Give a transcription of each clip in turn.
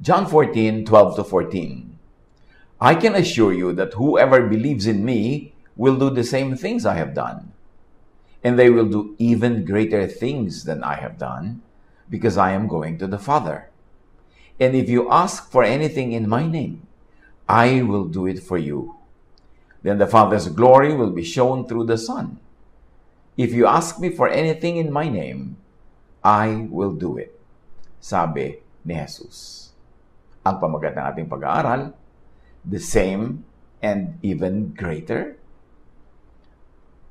John 14:12-14. I can assure you that whoever believes in me will do the same things I have done, and they will do even greater things than I have done, because I am going to the Father. And if you ask for anything in my name, I will do it for you. Then the Father's glory will be shown through the Son. If you ask me for anything in my name, I will do it. Sabi ni Jesus. Ang pamagat ng ating pag-aaral, the same and even greater.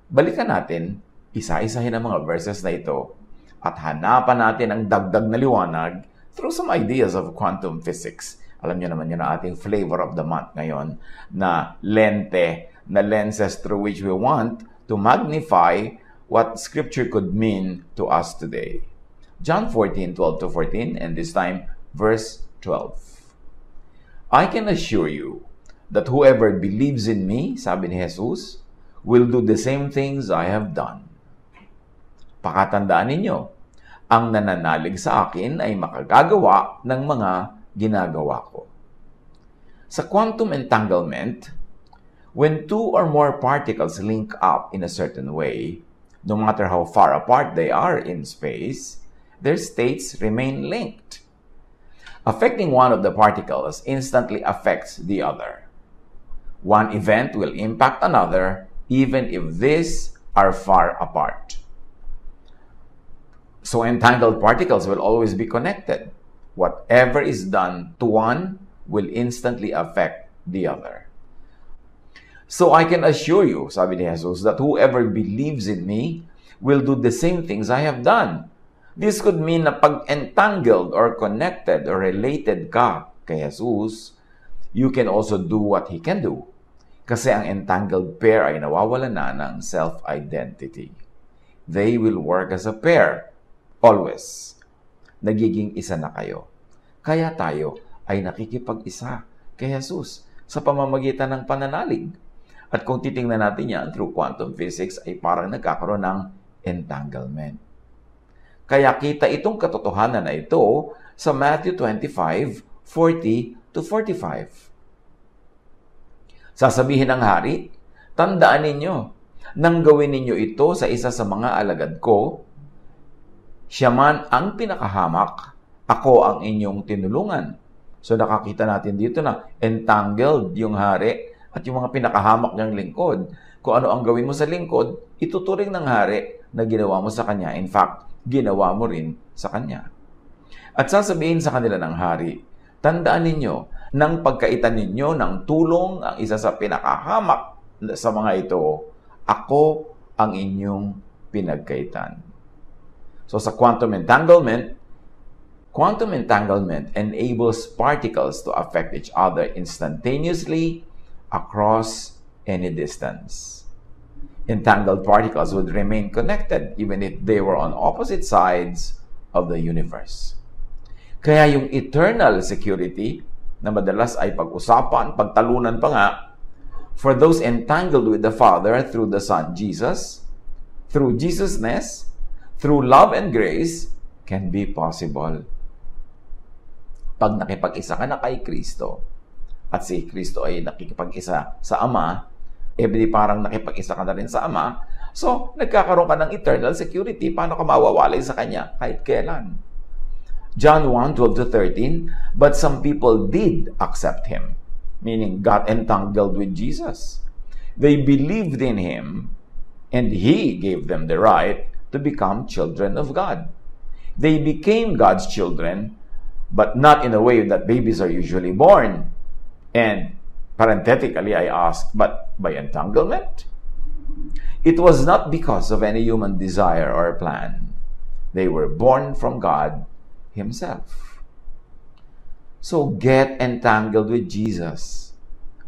Balikan natin, isa-isahin ang mga verses na ito at hanapan natin ang dagdag na liwanag through some ideas of quantum physics. Alam niyo naman yun ang ating flavor of the month ngayon na lente, na lenses through which we want to magnify what Scripture could mean to us today. John 14:12-14, and this time, verse 12. I can assure you that whoever believes in me, sabi ni Jesus, will do the same things I have done. Pakatandaan ninyo, ang nananalig sa akin ay makagagawa ng mga ginagawa ko. Sa quantum entanglement, when two or more particles link up in a certain way, no matter how far apart they are in space, their states remain linked. Affecting one of the particles instantly affects the other. One event will impact another even if these are far apart. So entangled particles will always be connected. Whatever is done to one will instantly affect the other. So I can assure you, sabi ni Jesus, that whoever believes in me will do the same things I have done. This could mean na pag entangled or connected or related ka kay Jesus, you can also do what He can do. Kasi ang entangled pair ay nawawalan na ng self-identity. They will work as a pair, always. Nagiging isa na kayo. Kaya tayo ay nakikipag-isa kay Jesus sa pamamagitan ng pananalig. At kung titingnan natin yan through quantum physics, ay parang nagkakaroon ng entanglement. Kaya kita itong katotohanan na ito sa Matthew 25:40-45. Sasabihin ng hari, tandaan ninyo, nang gawin ninyo ito sa isa sa mga alagad ko, siya man ang pinakahamak, ako ang inyong tinulungan. So nakakita natin dito na entangled yung hari at yung mga pinakahamak niyang lingkod. Kung ano ang gawin mo sa lingkod, ituturing ng hari na ginawa mo sa kanya. In fact, ginawa mo rin sa kanya. At sasabihin sa kanila ng hari, tandaan ninyo, nang pagkaitan ninyo ng tulong ang isa sa pinakahamak sa mga ito, ako ang inyong pinagkaitan. So sa quantum entanglement enables particles to affect each other instantaneously across any distance. Entangled particles would remain connected even if they were on opposite sides of the universe. Kaya yung eternal security na madalas ay pag-usapan, pagtalunan pa nga, for those entangled with the Father through the Son Jesus, through Jesusness, through love and grace, can be possible. Pag nakipag-isa ka na kay Kristo, at si Kristo ay nakikipag-isa sa Ama, di parang nakipag-isa ka na rin sa Ama, so nagkakaroon ka ng eternal security. Paano ka mawawalay sa Kanya kahit kailan? John 1:12-13, but some people did accept Him, meaning got entangled with Jesus. They believed in Him, and He gave them the right to become children of God. They became God's children, but not in a way that babies are usually born. And parenthetically, I ask, but by entanglement? It was not because of any human desire or plan. They were born from God Himself. So get entangled with Jesus,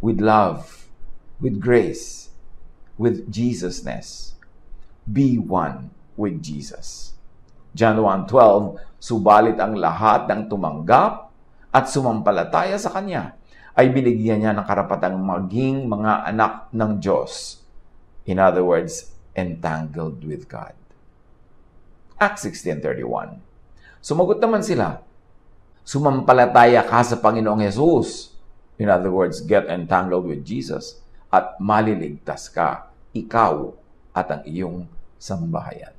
with love, with grace, with Jesusness. Be one with Jesus. John 1:12, subalit ang lahat ng tumanggap at sumampalataya sa Kanya ay binigyan niya ng karapatang maging mga anak ng Diyos. In other words, entangled with God. Acts 16:31. Sumagot naman sila, sumampalataya ka sa Panginoong Jesus. In other words, get entangled with Jesus at maliligtas ka, ikaw at ang iyong sambahayan.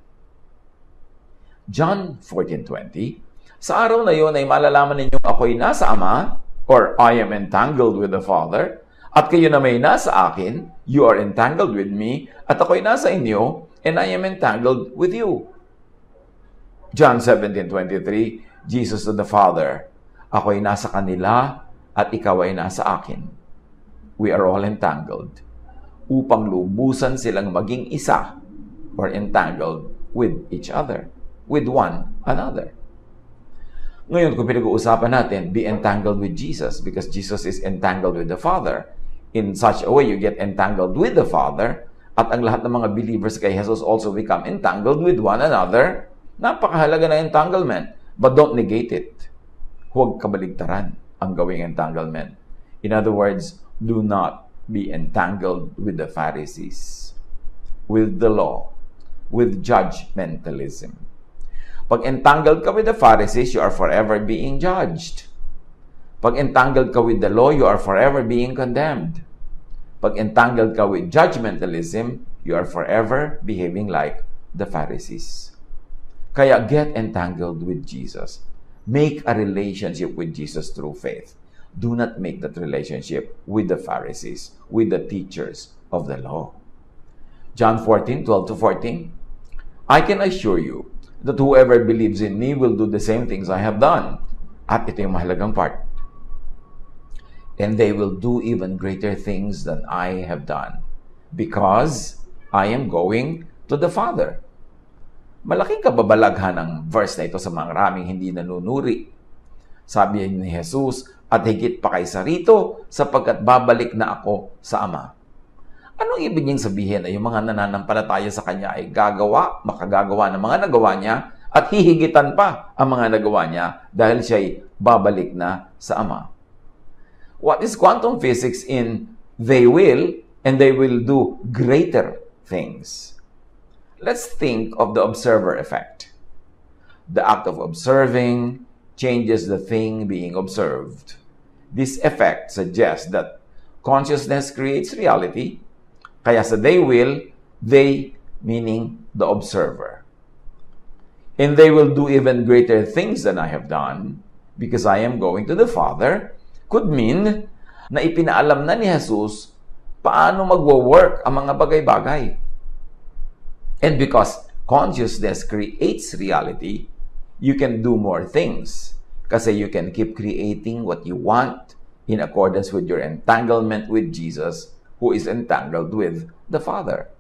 John 14:20, sa araw na iyon ay malalaman ninyong ako'y nasa Ama, or I am entangled with the Father, at kayo na may nasa akin, you are entangled with me, at ako'y nasa inyo, and I am entangled with you. John 17:23, Jesus to the Father, ako'y nasa kanila, at ikaw ay nasa akin. We are all entangled, upang lubusan silang maging isa, or entangled with each other, with one another. Ngayon, kung pinag-uusapan natin, be entangled with Jesus because Jesus is entangled with the Father. In such a way, you get entangled with the Father at ang lahat ng mga believers kay Jesus also become entangled with one another. Napakahalaga na entanglement, but don't negate it. Huwag kabaligtaran ang gawing entanglement. In other words, do not be entangled with the Pharisees, with the law, with judgmentalism. Pag entangled ka with the Pharisees, you are forever being judged. Pag entangled ka with the law, you are forever being condemned. Pag entangled ka with judgmentalism, you are forever behaving like the Pharisees. Kaya get entangled with Jesus. Make a relationship with Jesus through faith. Do not make that relationship with the Pharisees, with the teachers of the law. John 14:12-14, I can assure you that whoever believes in me will do the same things I have done. At ito yung mahalagang part. And they will do even greater things than I have done, because I am going to the Father. Malaking kababalaghan ng verse na ito sa mga maraming hindi nanunuri. Sabi ni Jesus, at higit pa kaysa rito, sapagkat babalik na ako sa Ama. Anong ibig niyang sabihin na yung mga nananampalataya sa Kanya ay makagagawa ng mga nagawa niya at hihigitan pa ang mga nagawa niya dahil siya'y babalik na sa Ama? What is quantum physics in they will and they will do greater things? Let's think of the observer effect. The act of observing changes the thing being observed. This effect suggests that consciousness creates reality. Kaya sa they will, they meaning the observer. And they will do even greater things than I have done because I am going to the Father could mean na ipinaalam na ni Jesus paano magwo-work ang mga bagay-bagay. And because consciousness creates reality, you can do more things. Kasi you can keep creating what you want in accordance with your entanglement with Jesus, who is entangled with the Father.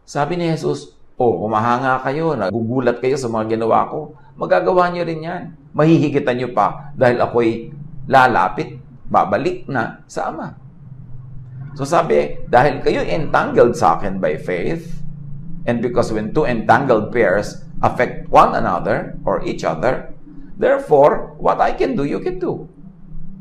Sabi ni Jesus, kumahanga kayo, nagugulat kayo sa mga ginawa ko, magagawa niyo rin yan. Mahihigitan niyo pa dahil ako'y lalapit, babalik na sa Ama. So sabi, dahil kayo entangled sa akin by faith, and because when two entangled pairs affect one another or each other, therefore, what I can do, you can do.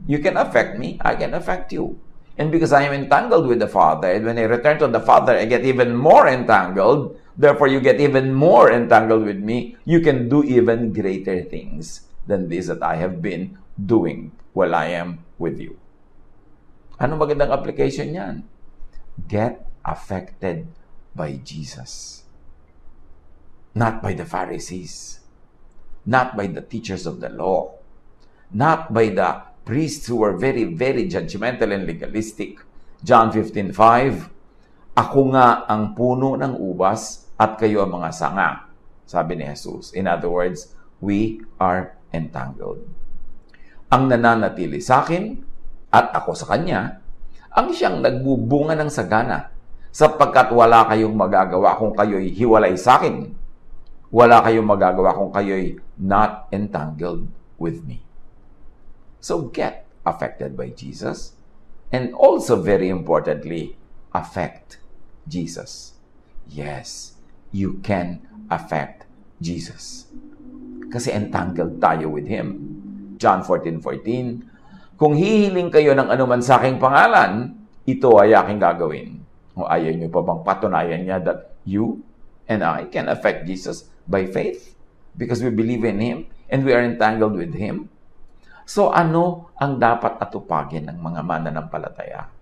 You can affect me, I can affect you. And because I am entangled with the Father, and when I return to the Father, I get even more entangled. Therefore, you get even more entangled with me. You can do even greater things than this that I have been doing while I am with you. Ano magandang application yan? Get affected by Jesus. Not by the Pharisees. Not by the teachers of the law. Not by the priests who were very, very judgmental and legalistic. John 15:5, ako nga ang puno ng ubas at kayo ang mga sanga, sabi ni Jesus. In other words, we are entangled. Ang nananatili sa akin at ako sa Kanya, ang siyang nagbubunga ng sagana, sapagkat wala kayong magagawa kung kayo'y hiwalay sa akin. Wala kayong magagawa kung kayo'y not entangled with me. So get affected by Jesus, and also very importantly, affect Jesus. Yes, you can affect Jesus. Kasi entangled tayo with Him. John 14:14, Kung hihiling kayo ng anuman sa aking pangalan, ito ay aking gagawin. O ayaw nyo pa bang patunayan niya that you and I can affect Jesus by faith? Because we believe in Him and we are entangled with Him. So ano ang dapat atupagin ng mga mananampalataya?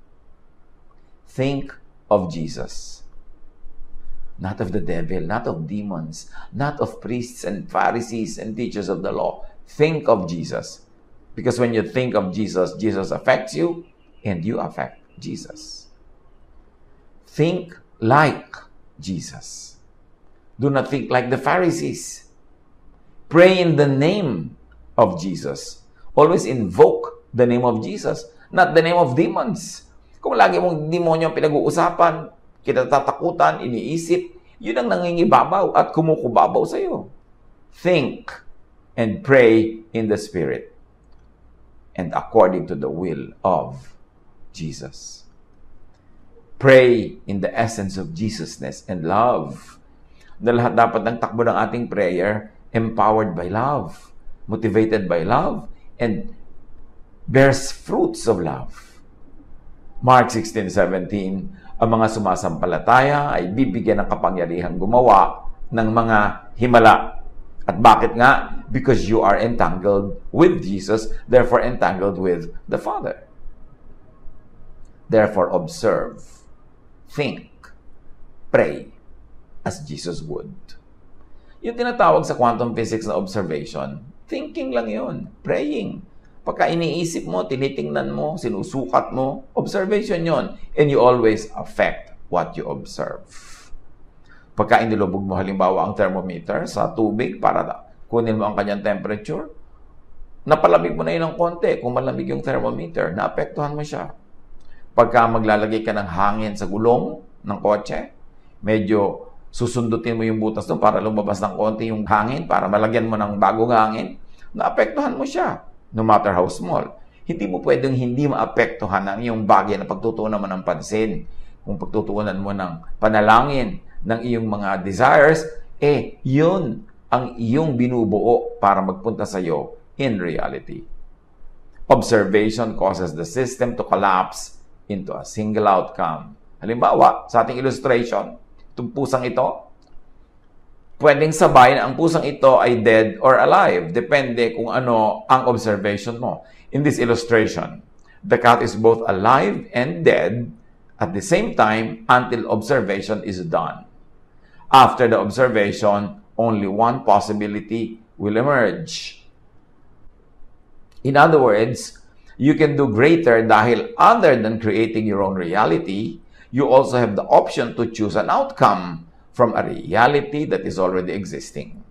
Think of Jesus. Not of the devil, not of demons, not of priests and Pharisees and teachers of the law. Think of Jesus. Because when you think of Jesus, Jesus affects you and you affect Jesus. Think like Jesus. Do not think like the Pharisees. Pray in the name of Jesus. Always invoke the name of Jesus, not the name of demons. Kung lagi mong demonyo ang pinag-uusapan, kinatatakutan, iniisip, yun ang nangingibabaw at kumukubabaw sa iyo. Think and pray in the Spirit and according to the will of Jesus. Pray in the essence of Jesusness and love. Na lahat dapat ng takbo ng ating prayer empowered by love, motivated by love, and bears fruits of love. Mark 16:17, ang mga sumasampalataya ay bibigyan ng kapangyarihang gumawa ng mga himala. At bakit nga? Because you are entangled with Jesus, therefore entangled with the Father. Therefore observe, think, pray, as Jesus would. Yung tinatawag sa quantum physics na observation, thinking lang yun, praying. Pagka iniisip mo, tinitingnan mo, sinusukat mo, observation yon, and you always affect what you observe. Pagka inilubog mo halimbawa ang thermometer sa tubig para kunin mo ang kanyang temperature, napalamig mo na yun ng konti. Kung malamig yung thermometer, naapektuhan mo siya. Pagka maglalagay ka ng hangin sa gulong ng kotse, medyo susundutin mo yung butas doon para lumabas ng konti yung hangin, para malagyan mo ng bagong hangin, naapektuhan mo siya, no matter how small. Hindi mo pwedeng hindi maapektuhan ang iyong bagay na pagtutuunan mo ng pansin. Kung pagtutuunan mo ng panalangin, ng iyong mga desires, yun ang iyong binubuo para magpunta sa iyo in reality. Observation causes the system to collapse into a single outcome. Halimbawa, sa ating illustration, itong pusang ito, pwedeng sabay na ang pusang ito ay dead or alive. Depende kung ano ang observation mo. In this illustration, the cat is both alive and dead at the same time until observation is done. After the observation, only one possibility will emerge. In other words, you can do greater dahil other than creating your own reality, you also have the option to choose an outcome from a reality that is already existing.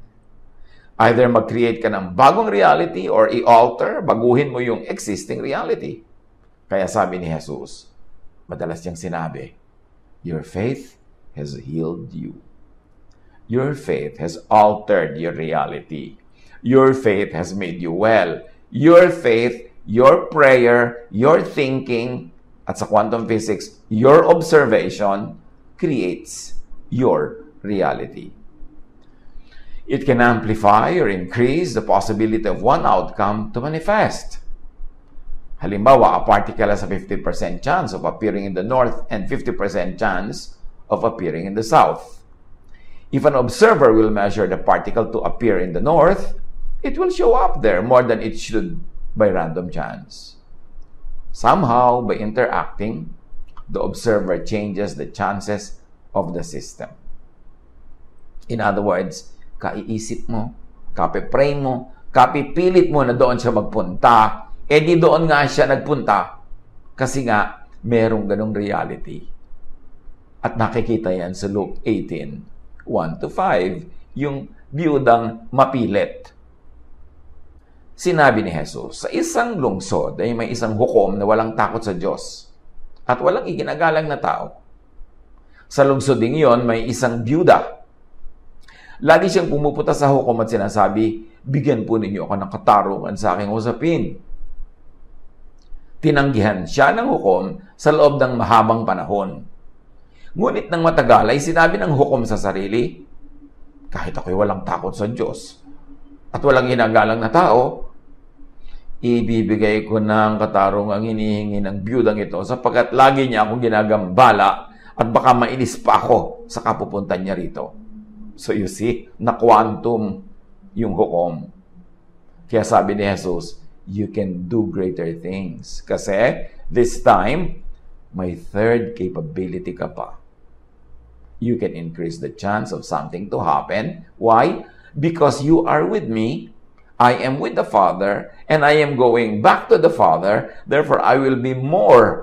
Either mag-create ka ng bagong reality or i-alter, baguhin mo yung existing reality. Kaya sabi ni Jesus, madalas niyang sinabi, your faith has healed you. Your faith has altered your reality. Your faith has made you well. Your faith, your prayer, your thinking, at sa quantum physics, your observation creates your reality. It can amplify or increase the possibility of one outcome to manifest. Halimbawa, a particle has a 50% chance of appearing in the north and 50% chance of appearing in the south. If an observer will measure the particle to appear in the north, it will show up there more than it should by random chance. Somehow, by interacting, the observer changes the chances of the system. In other words, kaiisip mo, kapipray mo, kapipilit mo na doon siya magpunta, di doon nga siya nagpunta kasi nga merong ganong reality. At nakikita yan sa Luke 18:1-5, yung biyudang mapilit. Sinabi ni Jesus, sa isang lungsod ay may isang hukom na walang takot sa Diyos at walang iginagalang na tao. Sa lungsod ding iyon, may isang biyuda. Lagi siyang pumupunta sa hukom at sinasabi, bigyan po ninyo ako ng katarungan sa aking usapin. Tinanggihan siya ng hukom sa loob ng mahabang panahon. Ngunit nang matagal ay sinabi ng hukom sa sarili, kahit ako'y walang takot sa Diyos at walang ginagalang na tao, ibibigay ko na ang katarungang hinihingi ng biyudang ito sapagkat lagi niya akong ginagambala at baka mainis pa ako sa kapupuntan niya rito. So you see, na-quantum yung hukom. Kaya sabi ni Jesus, you can do greater things. Kasi this time, may third capability ka pa. You can increase the chance of something to happen. Why? Because you are with me, I am with the Father, and I am going back to the Father. Therefore, I will be more.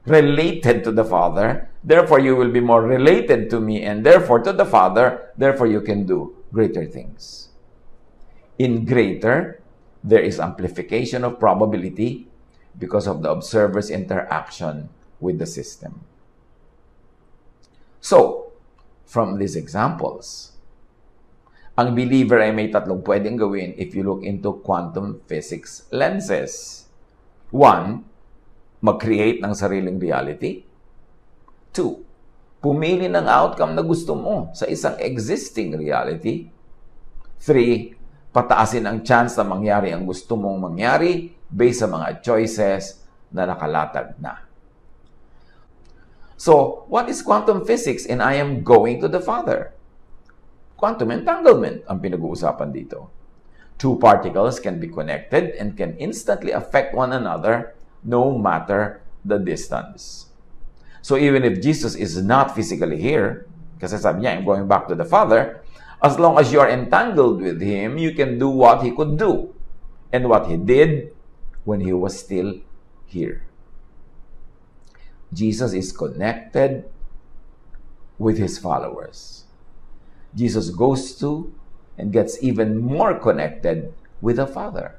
related to the Father, therefore you will be more related to me, and therefore to the Father, therefore you can do greater things. In greater, there is amplification of probability because of the observer's interaction with the system. So, from these examples, ang believer ay may tatlong pwedeng gawin if you look into quantum physics lenses. 1, mag-create ng sariling reality. 2, pumili ng outcome na gusto mo sa isang existing reality. 3, pataasin ang chance na mangyari ang gusto mong mangyari based sa mga choices na nakalatag na. So, what is quantum physics in I am going to the Father? Quantum entanglement ang pinag-uusapan dito. Two particles can be connected and can instantly affect one another no matter the distance. So, even if Jesus is not physically here, kasi sabi niya, I'm going back to the Father, as long as you are entangled with Him, you can do what He could do and what He did when He was still here. Jesus is connected with His followers. Jesus goes to and gets even more connected with the Father.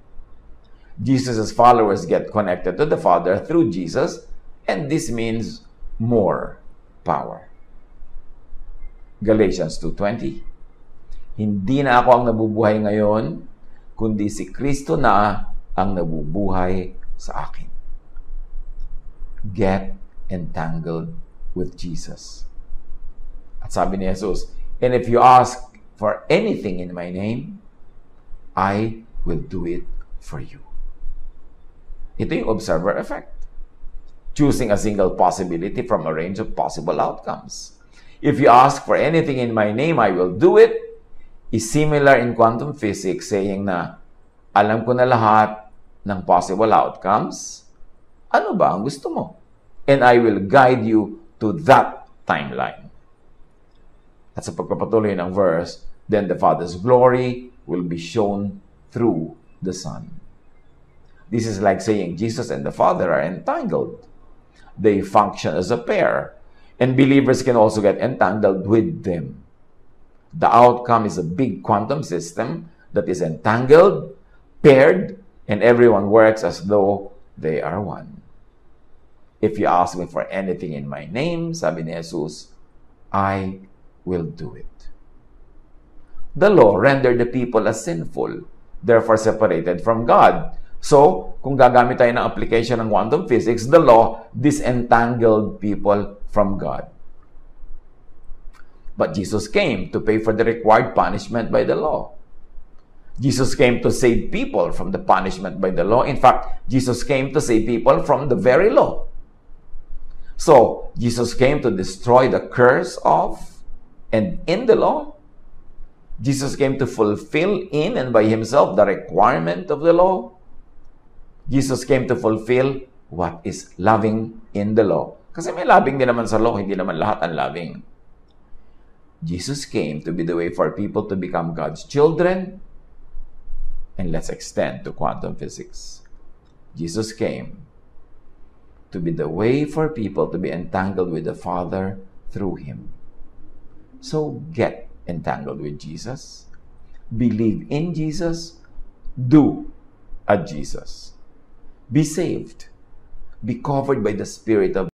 Jesus' followers get connected to the Father through Jesus, and this means more power. Galatians 2:20. Hindi na ako ang nabubuhay ngayon, kundi si Kristo na ang nabubuhay sa akin. Get entangled with Jesus. At sabi ni Jesus, and if you ask for anything in my name, I will do it for you. Ito yung observer effect. Choosing a single possibility from a range of possible outcomes. If you ask for anything in my name, I will do it, is similar in quantum physics, saying na, alam ko na lahat ng possible outcomes, ano ba ang gusto mo? And I will guide you to that timeline. At sa pagpapatuloy ng verse, then the Father's glory will be shown through the Son. This is like saying Jesus and the Father are entangled. They function as a pair, and believers can also get entangled with them. The outcome is a big quantum system that is entangled, paired, and everyone works as though they are one. If you ask me for anything in my name, sabi ni Jesus, I will do it. The law rendered the people as sinful, therefore separated from God. So, kung gagamit tayo ng application ng quantum physics, the law disentangled people from God. But Jesus came to pay for the required punishment by the law. Jesus came to save people from the punishment by the law. In fact, Jesus came to save people from the very law. So, Jesus came to destroy the curse of and in the law. Jesus came to fulfill in and by Himself the requirement of the law. Jesus came to fulfill what is loving in the law. Kasi may loving din naman sa law, hindi naman lahat ang loving. Jesus came to be the way for people to become God's children. And let's extend to quantum physics. Jesus came to be the way for people to be entangled with the Father through Him. So get entangled with Jesus. Believe in Jesus. Do a Jesus. Be saved. Be covered by the Spirit of